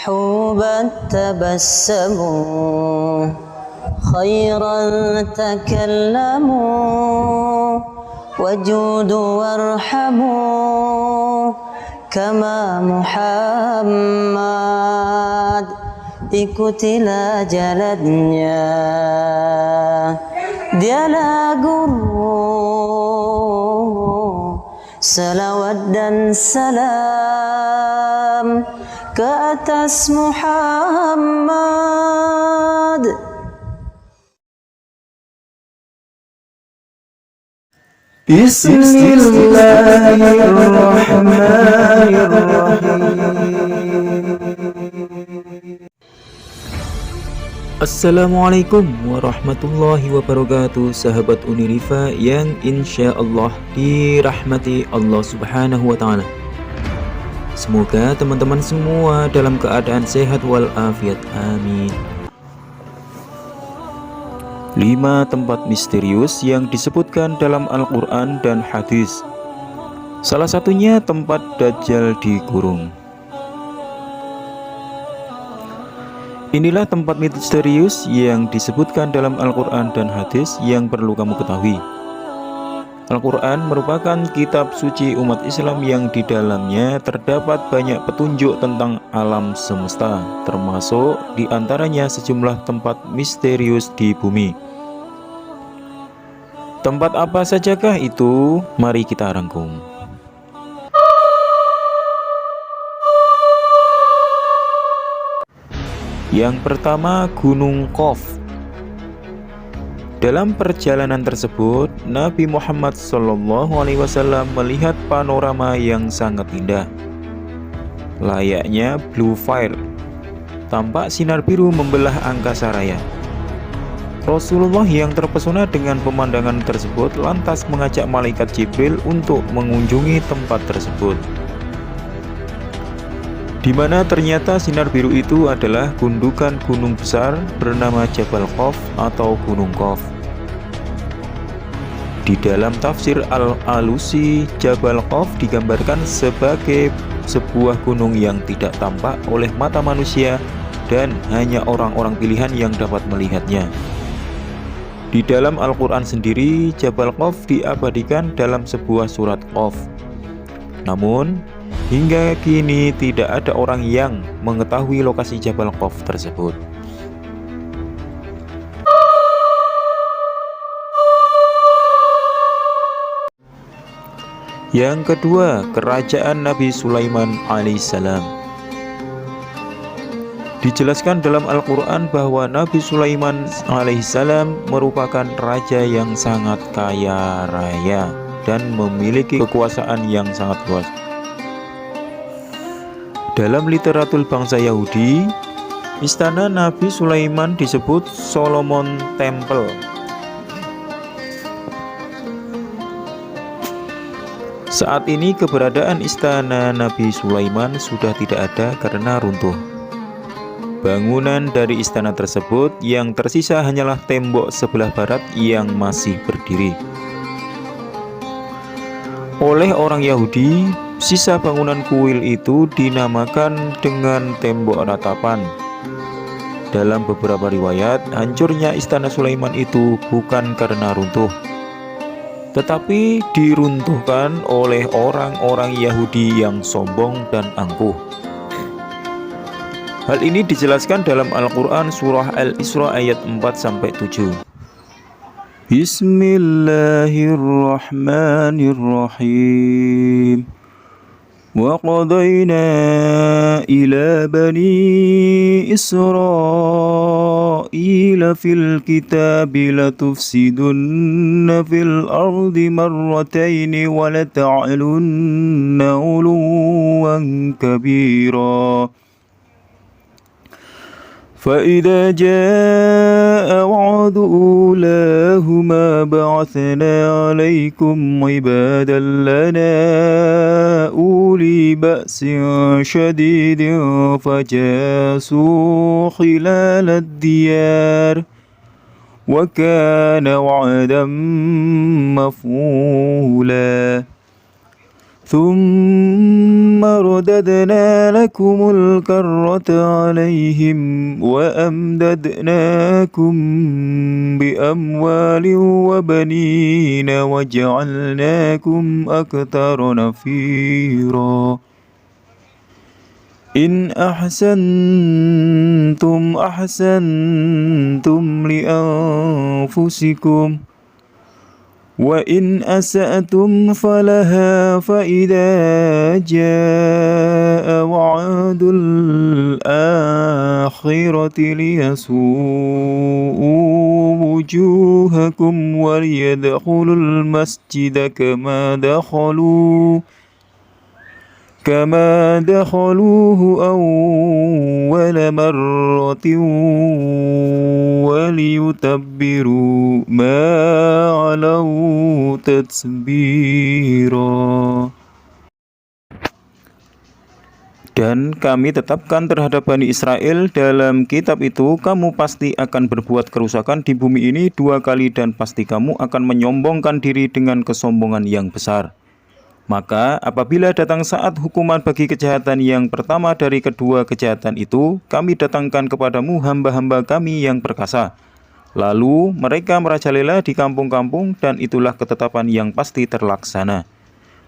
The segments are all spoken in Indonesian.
حوبا تبسموا خيرا تكلموا وجودوا وارحموا كما Muhammad ikutilah jalannya, dialah guru, salawat dan salam ke atas Muhammad. Bismillahirrahmanirrahim. Assalamualaikum warahmatullahi wabarakatuh, sahabat Unirifa yang insya Allah dirahmati Allah subhanahu wa ta'ala. Semoga teman-teman semua dalam keadaan sehat walafiat, amin. 5 tempat misterius yang disebutkan dalam Al-Quran dan hadis. Salah satunya tempat Dajjal dikurung. Inilah tempat misterius yang disebutkan dalam Al-Quran dan hadis yang perlu kamu ketahui. Al-Quran merupakan kitab suci umat Islam yang di dalamnya terdapat banyak petunjuk tentang alam semesta, termasuk diantaranya sejumlah tempat misterius di bumi. Tempat apa sajakah itu? Mari kita rangkum. Yang pertama, Gunung Qaf. Dalam perjalanan tersebut, Nabi Muhammad SAW melihat panorama yang sangat indah, layaknya Blue Fire. Tampak sinar biru membelah angkasa raya. Rasulullah yang terpesona dengan pemandangan tersebut lantas mengajak malaikat Jibril untuk mengunjungi tempat tersebut, di mana ternyata sinar biru itu adalah gundukan gunung besar bernama Jabal Qaf atau Gunung Qaf. Di dalam tafsir Al-Alusi, Jabal Qaf digambarkan sebagai sebuah gunung yang tidak tampak oleh mata manusia dan hanya orang-orang pilihan yang dapat melihatnya. Di dalam Al-Quran sendiri, Jabal Qaf diabadikan dalam sebuah surat Qaf. Namun, hingga kini tidak ada orang yang mengetahui lokasi Jabal Qaf tersebut. Yang kedua, kerajaan Nabi Sulaiman alaihissalam. Dijelaskan dalam Al-Quran bahwa Nabi Sulaiman alaihissalam merupakan raja yang sangat kaya raya dan memiliki kekuasaan yang sangat luas. Dalam literatur bangsa Yahudi, istana Nabi Sulaiman disebut Solomon Temple. Saat ini keberadaan istana Nabi Sulaiman sudah tidak ada karena runtuh. Bangunan dari istana tersebut yang tersisa hanyalah tembok sebelah barat yang masih berdiri. Oleh orang Yahudi, sisa bangunan kuil itu dinamakan dengan tembok ratapan. Dalam beberapa riwayat, hancurnya istana Sulaiman itu bukan karena runtuh, tetapi diruntuhkan oleh orang-orang Yahudi yang sombong dan angkuh. Hal ini dijelaskan dalam Al-Quran surah Al-Isra ayat 4-7. Bismillahirrahmanirrahim. Wa qadayna ila bani Israila fil kitabi latufsidunna fil ardi marrataini wa lata'alunna uluwan kabira. فإذا جاء وعد أولاهما بعثنا عليكم عبادا لنا أولي بأس شديد فجاسوا خلال الديار وكان وعدا مفعولا ثم رددنا لكم الكرة عليهم وأمددناكم بأموال وبنين وجعلناكم أكثر نفيرا إن أحسنتم لأنفسكم وإن أسأتم فلها فإذا جاء وعد الآخرة ليسوءوا وجوهكم وليدخلوا المسجد كما دخلوه أول مرة وليتبروا ما علوا تتبيرا. Dan kami tetapkan terhadap Bani Israel dalam kitab itu, kamu pasti akan berbuat kerusakan di bumi ini 2 kali dan pasti kamu akan menyombongkan diri dengan kesombongan yang besar. Maka apabila datang saat hukuman bagi kejahatan yang pertama dari kedua kejahatan itu, kami datangkan kepadamu hamba-hamba kami yang perkasa. Lalu mereka merajalela di kampung-kampung dan itulah ketetapan yang pasti terlaksana.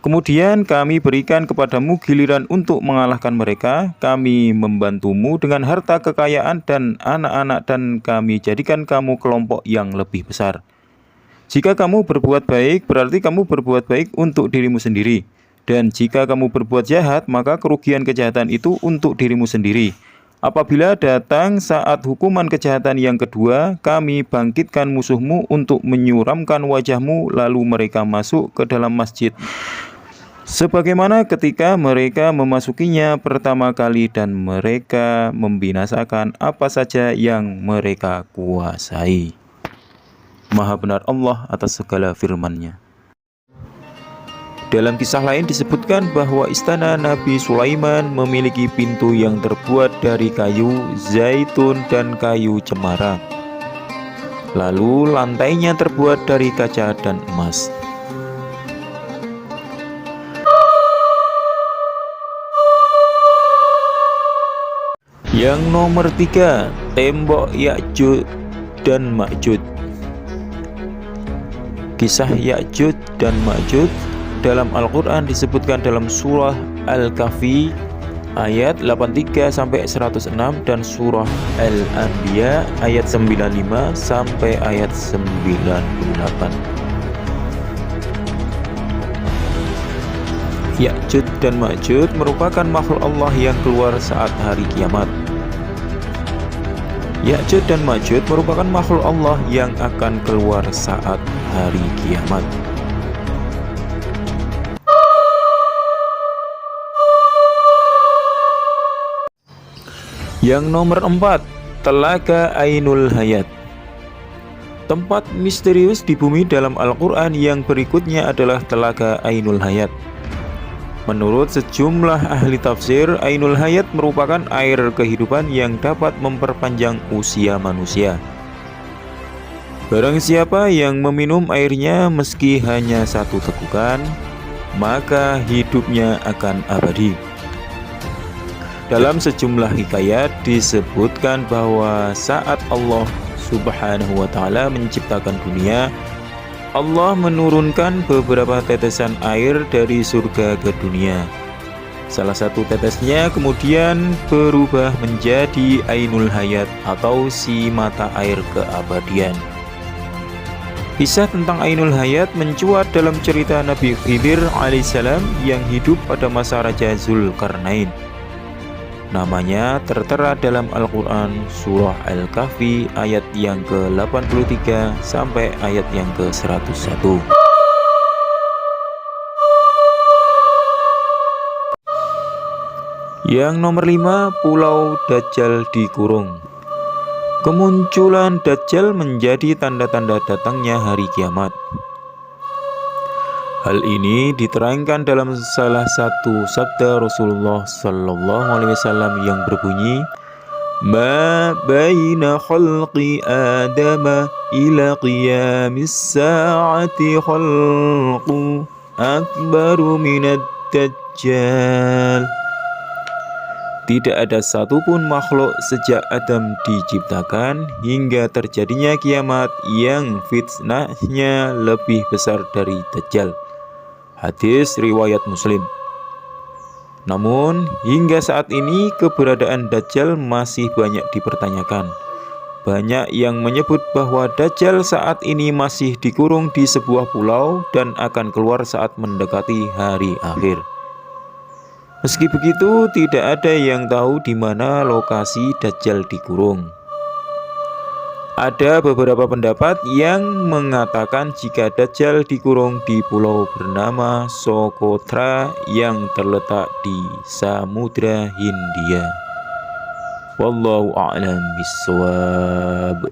Kemudian kami berikan kepadamu giliran untuk mengalahkan mereka. Kami membantumu dengan harta kekayaan dan anak-anak dan kami jadikan kamu kelompok yang lebih besar. Jika kamu berbuat baik, berarti kamu berbuat baik untuk dirimu sendiri. Dan jika kamu berbuat jahat, maka kerugian kejahatan itu untuk dirimu sendiri. Apabila datang saat hukuman kejahatan yang kedua, kami bangkitkan musuhmu untuk menyuramkan wajahmu, lalu mereka masuk ke dalam masjid. Sebagaimana ketika mereka memasukinya pertama kali dan mereka membinasakan apa saja yang mereka kuasai. Maha benar Allah atas segala firman-Nya. Dalam kisah lain disebutkan bahwa istana Nabi Sulaiman memiliki pintu yang terbuat dari kayu zaitun dan kayu cemara. Lalu lantainya terbuat dari kaca dan emas. Yang nomor 3, tembok Ya'juj dan Ma'juj. Kisah Ya'juj dan Ma'juj dalam Al-Quran disebutkan dalam surah Al-Kahfi ayat 83-106 dan surah Al-Anbiya ayat 95 sampai ayat 98. Ya'juj dan Ma'juj merupakan makhluk Allah yang keluar saat hari kiamat. Ya'juj dan Ma'juj merupakan makhluk Allah yang akan keluar saat hari kiamat. Yang nomor 4, Telaga Ainul Hayat. Tempat misterius di bumi dalam Al-Quran yang berikutnya adalah Telaga Ainul Hayat. Menurut sejumlah ahli tafsir, Ainul Hayat merupakan air kehidupan yang dapat memperpanjang usia manusia. Barang siapa yang meminum airnya meski hanya 1 tegukan, maka hidupnya akan abadi. Dalam sejumlah hikayat disebutkan bahwa saat Allah Subhanahu wa Ta'ala menciptakan dunia, Allah menurunkan beberapa tetesan air dari surga ke dunia. Salah satu tetesnya kemudian berubah menjadi Ainul Hayat atau si mata air keabadian. Kisah tentang Ainul Hayat mencuat dalam cerita Nabi Khidir alaihissalam yang hidup pada masa Raja Zulkarnain. Namanya tertera dalam Al-Quran surah Al-Kahfi ayat yang ke-83 sampai ayat yang ke-101. Yang nomor 5, Pulau Dajjal dikurung. Kemunculan Dajjal menjadi tanda-tanda datangnya hari kiamat. Hal ini diterangkan dalam salah satu sabda Rasulullah SAW yang berbunyi, "Ma baina khalqi Adama ila qiyamis sa'ati khalqu akbaru minad Dajjal. Tidak ada satupun makhluk sejak Adam diciptakan hingga terjadinya kiamat yang fitnahnya lebih besar dari Dajjal. Hadis riwayat Muslim. Namun hingga saat ini keberadaan Dajjal masih banyak dipertanyakan. Banyak yang menyebut bahwa Dajjal saat ini masih dikurung di sebuah pulau dan akan keluar saat mendekati hari akhir. Meski begitu, tidak ada yang tahu di mana lokasi Dajjal dikurung. Ada beberapa pendapat yang mengatakan jika Dajjal dikurung di pulau bernama Socotra yang terletak di Samudra Hindia. Wallahu a'lam bishawab.